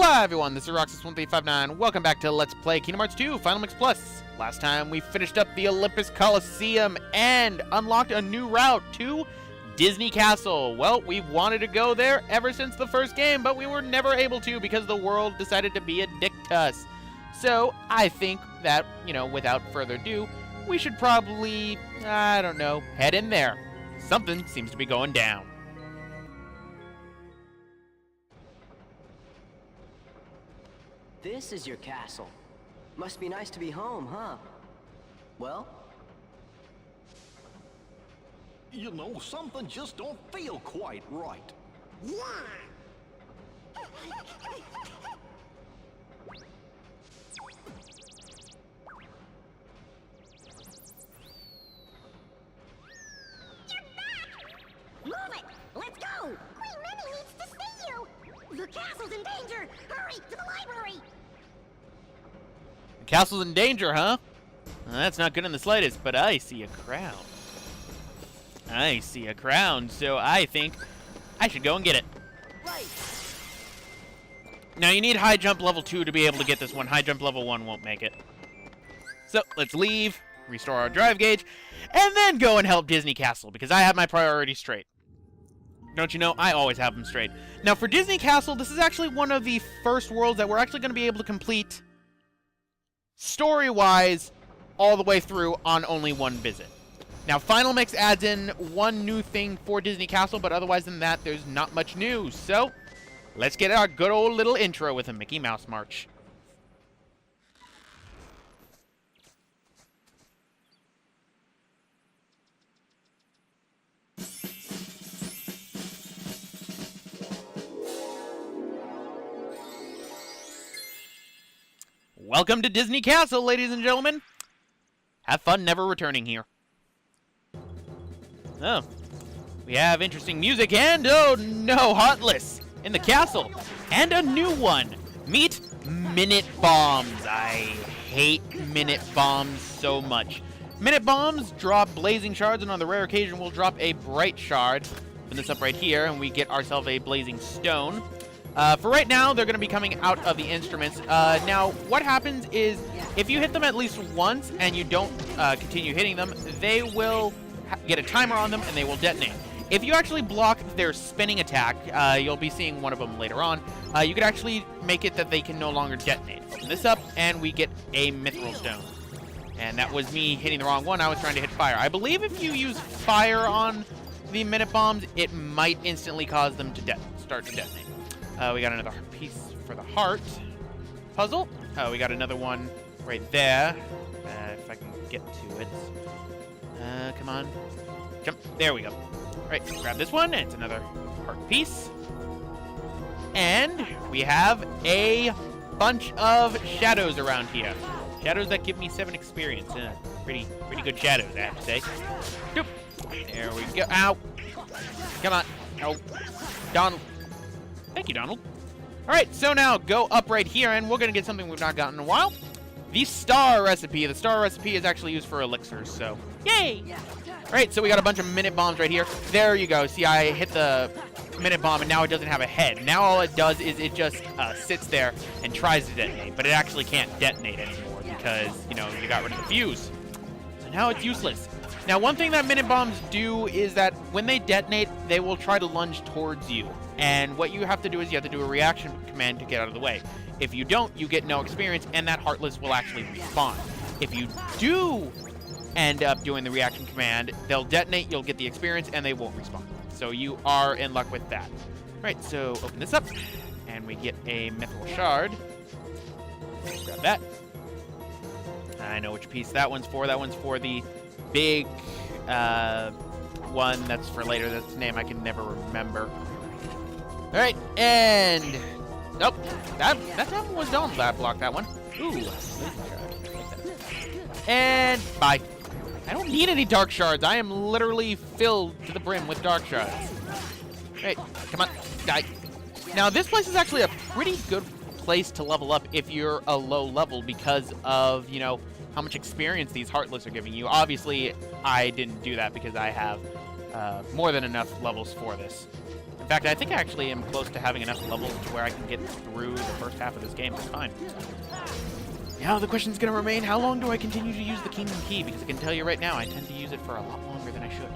Hola everyone, this is Roxas1359. Welcome back to Let's Play Kingdom Hearts 2 Final Mix Plus. Last time we finished up the Olympus Coliseum and unlocked a new route to Disney Castle. Well, we've wanted to go there ever since the first game, but we were never able to because the world decided to be a dick to us. So, I think that, without further ado, we should probably, I don't know, head in there. Something seems to be going down. This is your castle. Must be nice to be home, huh? Well? You know, something just don't feel quite right. Why? Move it! Let's go! Queen Minnie needs to see you! The castle's in danger! Hurry, to the library! The castle's in danger, huh? Well, that's not good in the slightest, but I see a crown. I see a crown, so I think I should go and get it. Right. Now, you need high jump level 2 to be able to get this one. High jump level 1 won't make it. So, let's leave, restore our drive gauge, and then go and help Disney Castle, because I have my priorities straight. Don't you know, I always have them straight. Now, for Disney Castle, this is actually one of the first worlds that we're actually going to be able to complete story-wise all the way through on only one visit. Now, Final Mix adds in one new thing for Disney Castle, but otherwise than that, there's not much new. So, let's get our good old little intro with a Mickey Mouse March. Welcome to Disney Castle, ladies and gentlemen. Have fun never returning here. Oh, we have interesting music and, oh no, Heartless in the castle. And a new one. Meet Minute Bombs. I hate Minute Bombs so much. Minute Bombs drop blazing shards, and on the rare occasion we'll drop a bright shard. Open this up right here, and we get ourselves a blazing stone. For right now, they're going to be coming out of the instruments. Now, what happens is, if you hit them at least once and you don't continue hitting them, they will get a timer on them and they will detonate. If you actually block their spinning attack, you'll be seeing one of them later on, you could actually make it that they can no longer detonate. Open this up, and we get a mithril stone. And that was me hitting the wrong one. I was trying to hit fire. I believe if you use fire on the minute bombs, it might instantly cause them to start to detonate. We got another piece for the heart puzzle. Oh, we got another one right there. If I can get to it. Come on. Jump. There we go. All right, grab this one. It's another heart piece. And we have a bunch of shadows around here. Shadows that give me 7 experience. Pretty good shadows, I have to say. Doop. There we go. Ow. Come on. No. Donald. Thank you, Donald. All right, so now go up right here, and we're going to get something we've not gotten in a while. The star recipe. The star recipe is actually used for elixirs, so yay! All right, so we got a bunch of minute bombs right here. There you go. See, I hit the minute bomb, and now it doesn't have a head. Now all it does is it just sits there and tries to detonate, but it actually can't detonate anymore because, you got rid of the fuse. So now it's useless. Now, one thing that minute bombs do is that when they detonate, they will try to lunge towards you. And what you have to do is you have to do a reaction command to get out of the way. If you don't, you get no experience, and that Heartless will actually respawn. If you do end up doing the reaction command, they'll detonate, you'll get the experience, and they won't respawn. So you are in luck with that. All right, so open this up, and we get a mithril shard. Grab that. I know which piece that one's for. That one's for the big one that's for later. That's the name I can never remember. All right, and nope, that one was Donald that blocked that one. Ooh, and bye. I don't need any dark shards. I am literally filled to the brim with dark shards. Hey, come on, die. Now this place is actually a pretty good place to level up if you're a low level because of how much experience these Heartless are giving you. Obviously, I didn't do that because I have more than enough levels for this. In fact, I think I actually am close to having enough levels to where I can get through the first half of this game. It's fine. Now the question's going to remain, how long do I continue to use the Kingdom Key? Because I can tell you right now, I tend to use it for a lot longer than I should.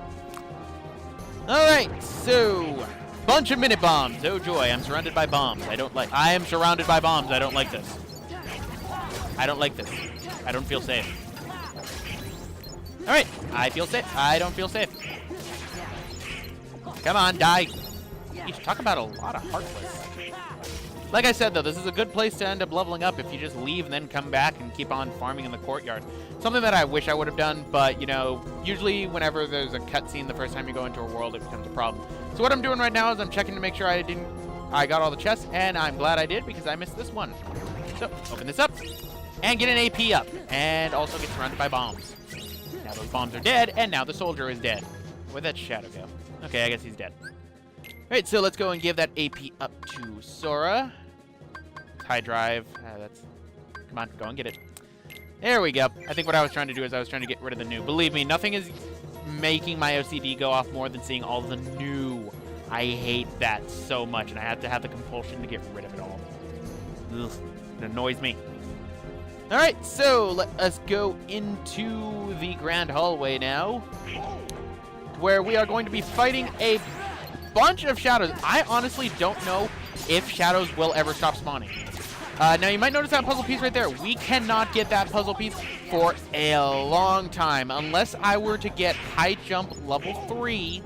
Alright, so... bunch of minute bombs. Oh joy, I'm surrounded by bombs. I am surrounded by bombs. I don't like this. I don't like this. I don't feel safe. Alright, I feel safe. I don't feel safe. Come on, die. You talk about a lot of heartless. Like I said, though, this is a good place to end up leveling up if you just leave and then come back and keep on farming in the courtyard. Something that I wish I would have done, but, you know, usually whenever there's a cutscene the first time you go into a world, it becomes a problem. So what I'm doing right now is I'm checking to make sure I got all the chests, and I'm glad I did because I missed this one. So, open this up, and get an AP up, and also get surrounded by bombs. Now those bombs are dead, and now the soldier is dead. Where'd that shadow go? Okay, I guess he's dead. Alright, so let's go and give that AP up to Sora. High drive. Come on, go and get it. There we go. I think what I was trying to do is I was trying to get rid of the new. Believe me, nothing is making my OCD go off more than seeing all the new. I hate that so much, and I have to have the compulsion to get rid of it all. Ugh, it annoys me. Alright, so let us go into the grand hallway now, where we are going to be fighting a bunch of shadows. I honestly don't know if shadows will ever stop spawning. Now, you might notice that puzzle piece right there. We cannot get that puzzle piece for a long time. Unless I were to get high jump level 3,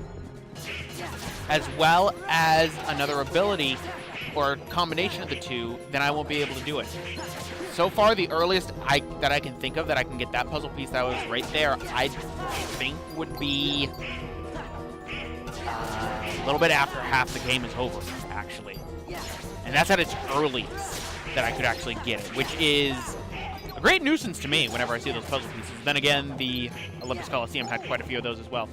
as well as another ability, or combination of the two, then I won't be able to do it. So far, the earliest that I can think of that I can get that puzzle piece that was right there, I think would be a little bit after half the game is over, actually. And that's at its earliest that I could actually get it, which is a great nuisance to me whenever I see those puzzle pieces. Then again, the Olympus Coliseum had quite a few of those as well.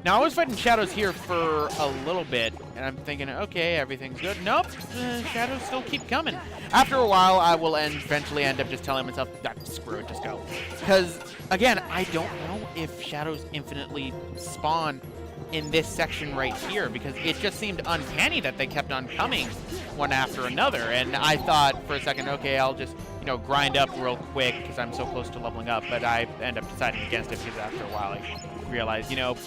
Now, I was fighting shadows here for a little bit, and I'm thinking, okay, everything's good. Nope, shadows still keep coming. After a while, I will eventually end up just telling myself, screw it, just go. Because, again, I don't know if shadows infinitely spawn in this section right here, because it just seemed uncanny that they kept on coming one after another. And I thought for a second, okay, I'll just, you know, grind up real quick because I'm so close to leveling up. But I end up deciding against it because after a while I realized, you know,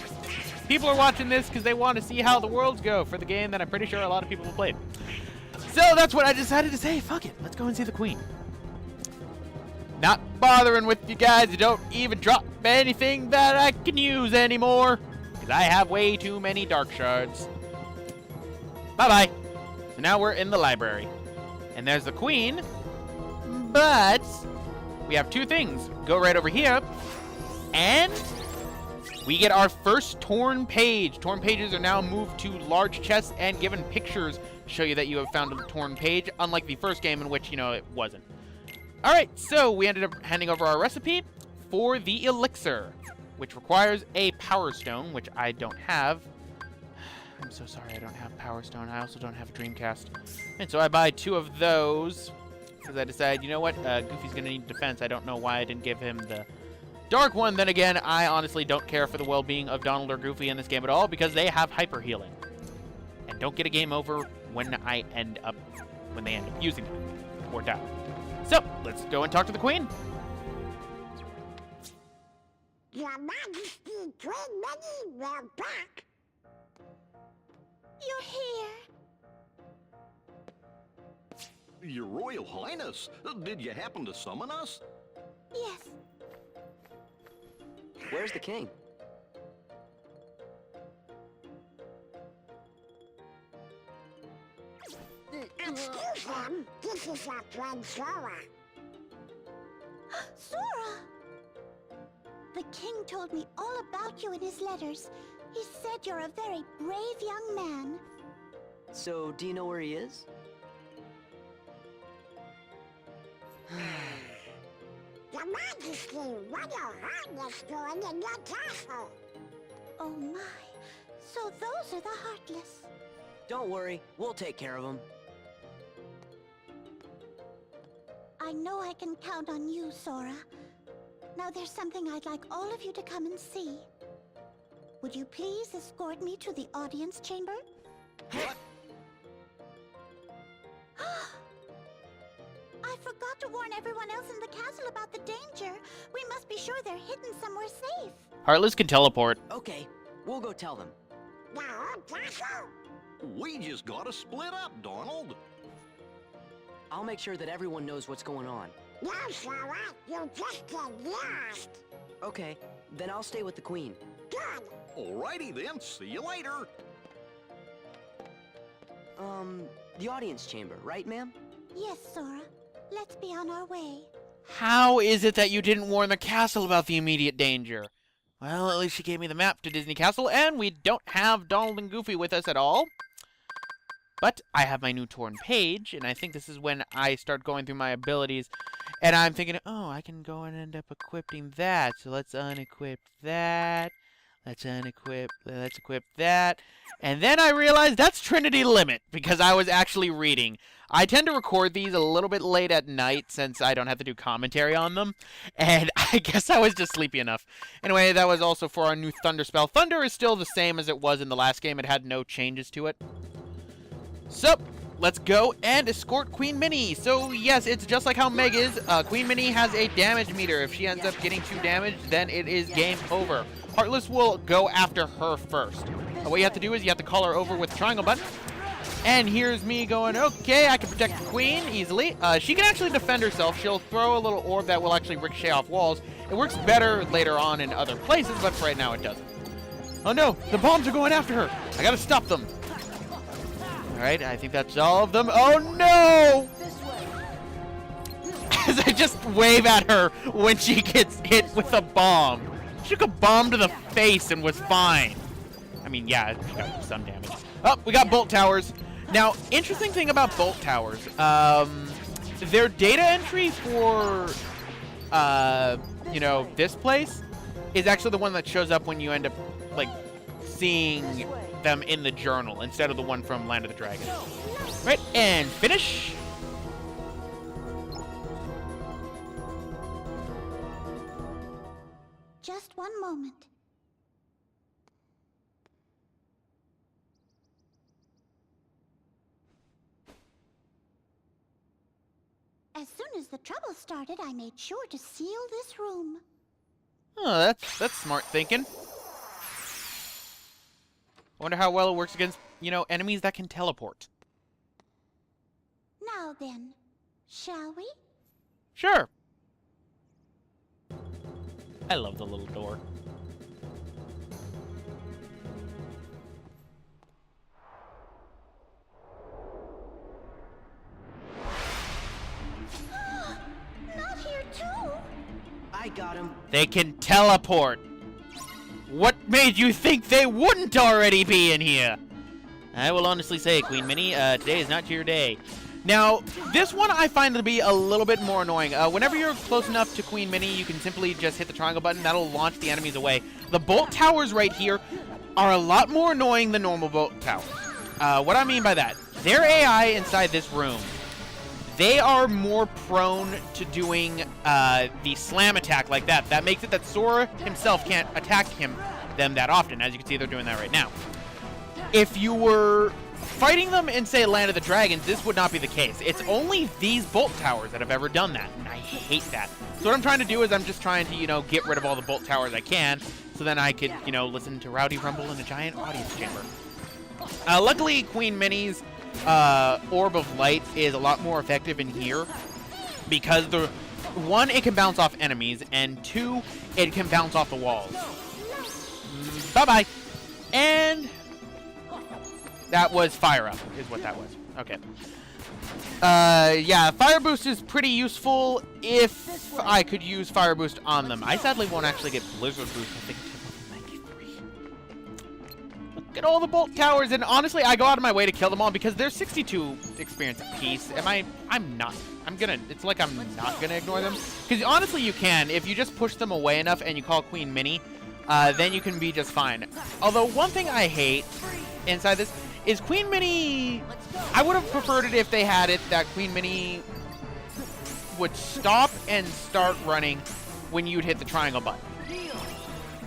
people are watching this because they want to see how the worlds go for the game that I'm pretty sure a lot of people have played. So that's what I decided to say. Fuck it, let's go and see the Queen. Not bothering with you guys. You don't even drop anything that I can use anymore. I have way too many dark shards. Bye-bye. So now we're in the library. And there's the Queen. But we have two things. Go right over here. And we get our first torn page. Torn pages are now moved to large chests and given pictures to show you that you have found a torn page, unlike the first game in which, you know, it wasn't. Alright, so we ended up handing over our recipe for the elixir, which requires a Power Stone, which I don't have. I'm so sorry I don't have Power Stone. I also don't have a Dreamcast. And so I buy 2 of those, because I decided, you know what, Goofy's going to need defense. I don't know why I didn't give him the dark one. Then again, I honestly don't care for the well-being of Donald or Goofy in this game at all, because they have hyper healing. And don't get a game over when they end up using it, or die. So, let's go and talk to the Queen. Your Majesty, Queen Minnie, we're back. You're here. Your Royal Highness, did you happen to summon us? Yes. Where's the king? Excuse them. This is our friend Sora. Sora! The king told me all about you in his letters. He said you're a very brave young man. So, do you know where he is? Your Majesty, what your Highness doing in your castle? Oh my, so those are the Heartless. Don't worry, we'll take care of him. I know I can count on you, Sora. Now there's something I'd like all of you to come and see. Would you please escort me to the audience chamber? What? forgot to warn everyone else in the castle about the danger. We must be sure they're hidden somewhere safe. Heartless can teleport. Okay, we'll go tell them. The whole castle? We just gotta split up, Donald. I'll make sure that everyone knows what's going on. No, Sora. You just get lost. Okay, then I'll stay with the Queen. Good. Alrighty then, see you later. The audience chamber, right, ma'am? Yes, Sora. Let's be on our way. How is it that you didn't warn the castle about the immediate danger? Well, at least she gave me the map to Disney Castle, and we don't have Donald and Goofy with us at all. But I have my new torn page, and I think this is when I start going through my abilities, and I'm thinking, oh, I can go and end up equipping that. So let's unequip that. Let's equip that. And then I realized that's Trinity Limit, because I was actually reading. I tend to record these a little bit late at night since I don't have to do commentary on them. And I guess I was just sleepy enough. Anyway, that was also for our new Thunder spell. Thunder is still the same as it was in the last game. It had no changes to it. So, let's go and escort Queen Minnie. So, yes, it's just like how Meg is. Queen Minnie has a damage meter. If she ends up getting too damaged, then it is game over. Heartless will go after her first. What you have to do is you have to call her over with the triangle button. And here's me going, okay, I can protect the Queen easily. She can actually defend herself. She'll throw a little orb that will actually ricochet off walls. It works better later on in other places, but for right now it doesn't. Oh no, the bombs are going after her. I gotta stop them. Alright, I think that's all of them. Oh no! As I just wave at her when she gets hit with a bomb. She took a bomb to the face and was fine. I mean, yeah, she got some damage. Oh, we got bolt towers. Now, interesting thing about bolt towers, their data entry for, you know, this place is actually the one that shows up when you end up, like, seeing them in the journal instead of the one from Land of the Dragon. Right, and finish. Just one moment. As soon as the trouble started, I made sure to seal this room. Oh, that's smart thinking. I wonder how well it works against, you know, enemies that can teleport. Now then, shall we? Sure. I love the little door. Not here too. I got him. They can teleport. What made you think they wouldn't already be in here? I will honestly say, Queen Minnie, today is not your day. Now, this one I find to be a little bit more annoying. Whenever you're close enough to Queen Minnie, you can simply just hit the triangle button. That'll launch the enemies away. The bolt towers right here are a lot more annoying than normal bolt towers. What I mean by that, their AI inside this room, they are more prone to doing the slam attack like that. That makes it that Sora himself can't attack them that often. As you can see, they're doing that right now. If you were fighting them in, say, Land of the Dragons, this would not be the case. It's only these bolt towers that have ever done that, and I hate that. So what I'm trying to do is I'm just trying to, you know, get rid of all the bolt towers I can, so then I could, you know, listen to Rowdy Rumble in a giant audience chamber. Luckily, Queen Minnie's Orb of Light is a lot more effective in here, because one, it can bounce off enemies, and two, it can bounce off the walls. Bye-bye. And that was Fire Up, is what that was. Okay. Yeah, Fire Boost is pretty useful if I could use Fire Boost on them. I sadly won't actually get Blizzard Boost, I think, until level 93. Look at all the bolt towers, and honestly, I go out of my way to kill them all because they're 62 experience apiece. It's like I'm not gonna ignore them. Because honestly, you can. If you just push them away enough and you call Queen Minnie, then you can be just fine. Although, one thing I hate inside this is Queen Minnie. I would have preferred it if they had it that Queen Minnie would stop and start running when you'd hit the triangle button.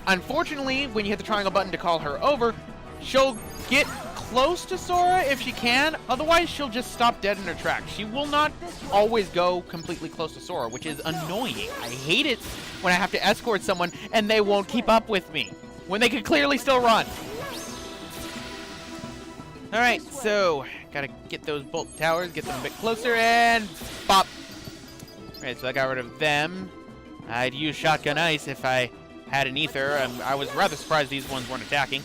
Unfortunately, when you hit the triangle button to call her over, she'll get close to Sora if she can. Otherwise, she'll just stop dead in her tracks. She will not always go completely close to Sora, which is annoying. I hate it when I have to escort someone and they won't keep up with me, when they could clearly still run. Alright, so gotta get those bolt towers, get them a bit closer, and pop. Alright, so I got rid of them. I'd use Shotgun Ice if I had an Ether. I was rather surprised these ones weren't attacking.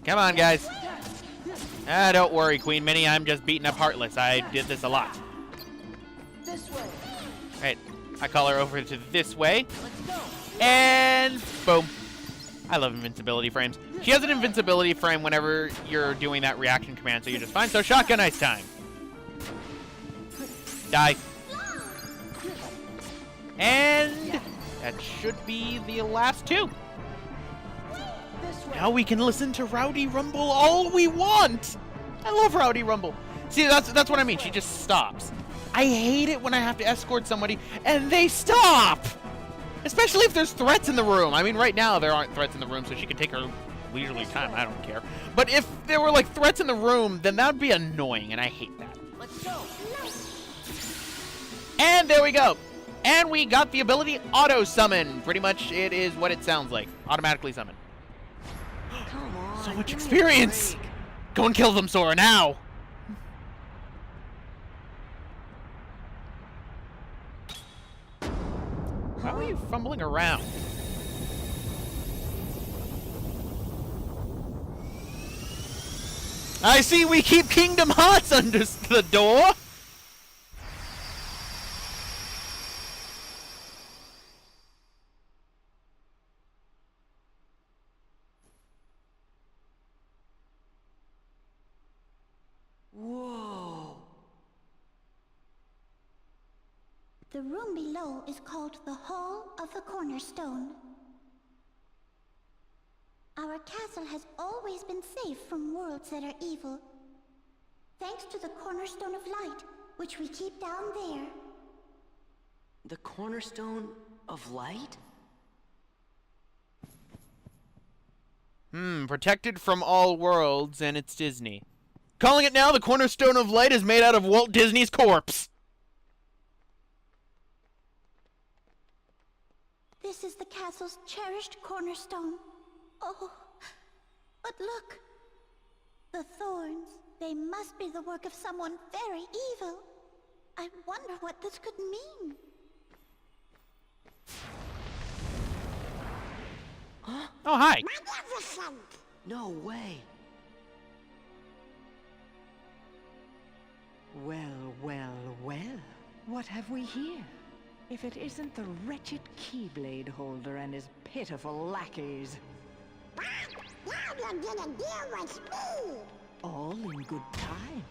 Come on, guys. Don't worry, Queen Minnie. I'm just beating up Heartless. I did this a lot. Alright, I call her over to this way. And boom. I love invincibility frames. She has an invincibility frame whenever you're doing that reaction command, so you're just fine. So Shotgun Ice time. Die. And that should be the last two. Now we can listen to Rowdy Rumble all we want. I love Rowdy Rumble. See, that's what I mean. She just stops. I hate it when I have to escort somebody and they stop. Especially if there's threats in the room. I mean, right now there aren't threats in the room, so she can take her leisurely time. I don't care. But if there were like threats in the room, then that would be annoying, and I hate that. Let's go. And there we go. And we got the ability Auto Summon. Pretty much it is what it sounds like. Automatically summon. Come on. So much give me a experience. break. Go and kill them, Sora, now. How are you fumbling around? I see we keep Kingdom Hearts under the door. Whoa. The room below is called the Hall of the Cornerstone. Our castle has always been safe from worlds that are evil, thanks to the Cornerstone of Light, which we keep down there. The cornerstone of light? Protected from all worlds, and it's Disney. Calling it now, the Cornerstone of Light is made out of Walt Disney's corpse. This is the castle's cherished cornerstone. Oh, but look. The thorns, they must be the work of someone very evil. I wonder what this could mean. Huh? Oh, hi. Maleficent! No way. Well, well, well. What have we here? If it isn't the wretched Keyblade holder and his pitiful lackeys. But now you're gonna deal with me! All in good time.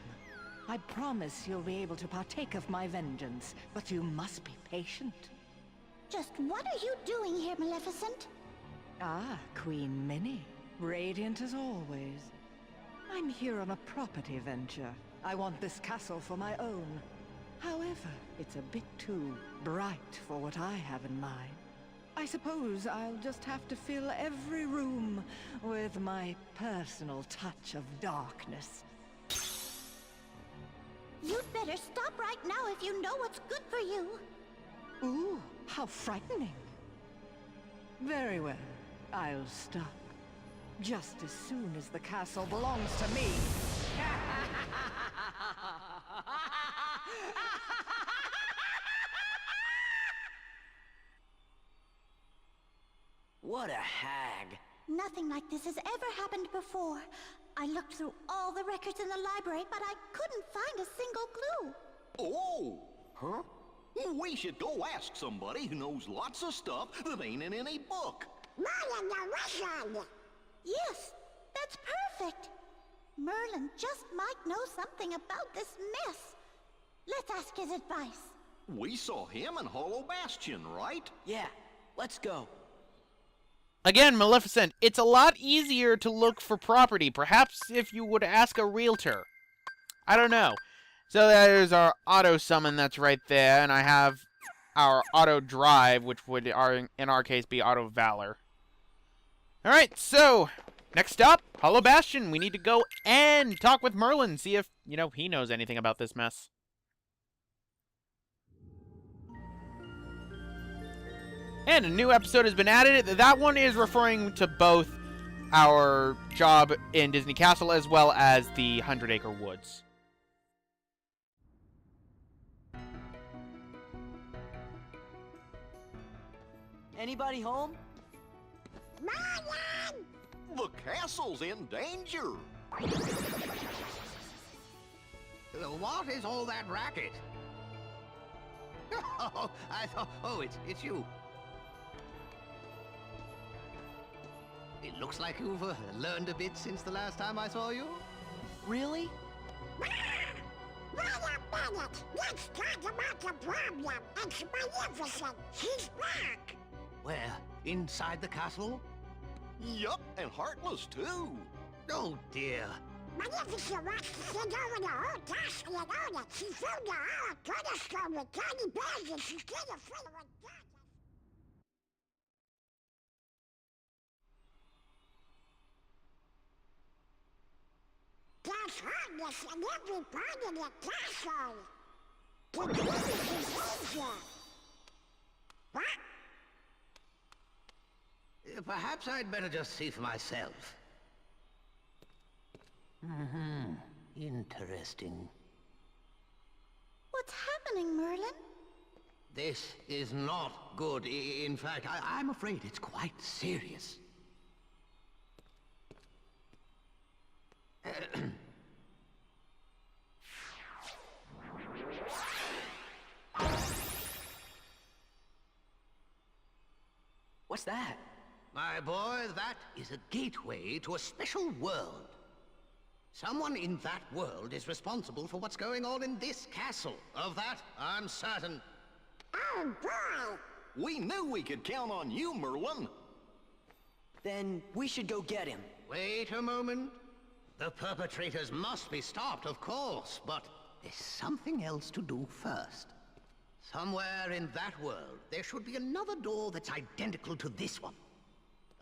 I promise you'll be able to partake of my vengeance, but you must be patient. Just what are you doing here, Maleficent? Ah, Queen Minnie. Radiant as always. I'm here on a property venture. I want this castle for my own. However, it's a bit too bright for what I have in mind. I suppose I'll just have to fill every room with my personal touch of darkness. You'd better stop right now if you know what's good for you. Ooh, how frightening. Very well, I'll stop. Just as soon as the castle belongs to me. What a hag. Nothing like this has ever happened before. I looked through all the records in the library, but I couldn't find a single clue. Oh! Huh? We should go ask somebody who knows lots of stuff that ain't in any book. Merlin the Wizard! Yes, that's perfect. Merlin just might know something about this mess. Let's ask his advice. We saw him in Hollow Bastion, right? Yeah, let's go. Again, Maleficent, it's a lot easier to look for property. Perhaps if you would ask a realtor. I don't know. So there's our auto summon that's right there, and I have our auto drive, which would in our case be auto valor. Alright, so Next up, Hollow Bastion. We need to go and talk with Merlin, see if, he knows anything about this mess. And a new episode has been added. That one is referring to both our job in Disney Castle as well as the 100-acre woods. Anybody home? Merlin! The castle's in danger. What is all that racket? Oh, I thought. Oh, it's you. It looks like you've learned a bit since the last time I saw you. Really? Wait a minute! Let's talk about the problem. It's Maleficent. She's back! Where? Inside the castle? Yup, and heartless too. Oh dear. Maleficent wants to send over the whole task and own it. She filled the whole cornerstone with tiny bags and she's getting afraid of what God. There's hardness in every part of the castle. The queen is in danger. What? Perhaps I'd better just see for myself. Interesting. What's happening, Merlin? This is not good. In fact, I'm afraid it's quite serious. What's that? My boy, that is a gateway to a special world. Someone in that world is responsible for what's going on in this castle. Of that, I'm certain. Oh, boy! We knew we could count on you, Merlin. Then we should go get him. Wait a moment. The perpetrators must be stopped, of course, but there's something else to do first. Somewhere in that world, there should be another door that's identical to this one.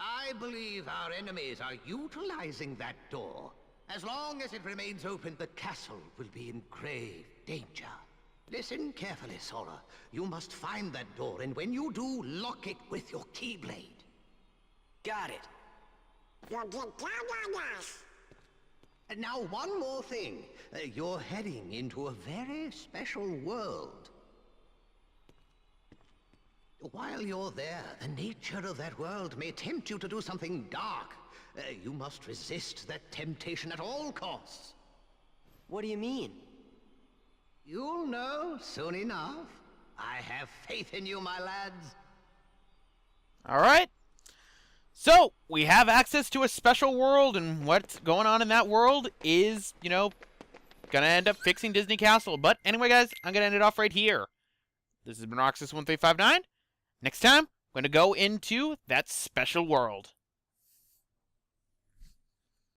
I believe our enemies are utilizing that door. As long as it remains open, the castle will be in grave danger. Listen carefully, Sora. You must find that door, and when you do, lock it with your Keyblade. Got it. You'll get down on us. And now, one more thing. You're heading into a very special world. While you're there, the nature of that world may tempt you to do something dark. You must resist that temptation at all costs. What do you mean? You'll know soon enough. I have faith in you, my lads. All right. So, we have access to a special world, and what's going on in that world is, gonna end up fixing Disney Castle. But anyway, guys, I'm gonna end it off right here. This has been Roxas1359. Next time, I'm gonna go into that special world.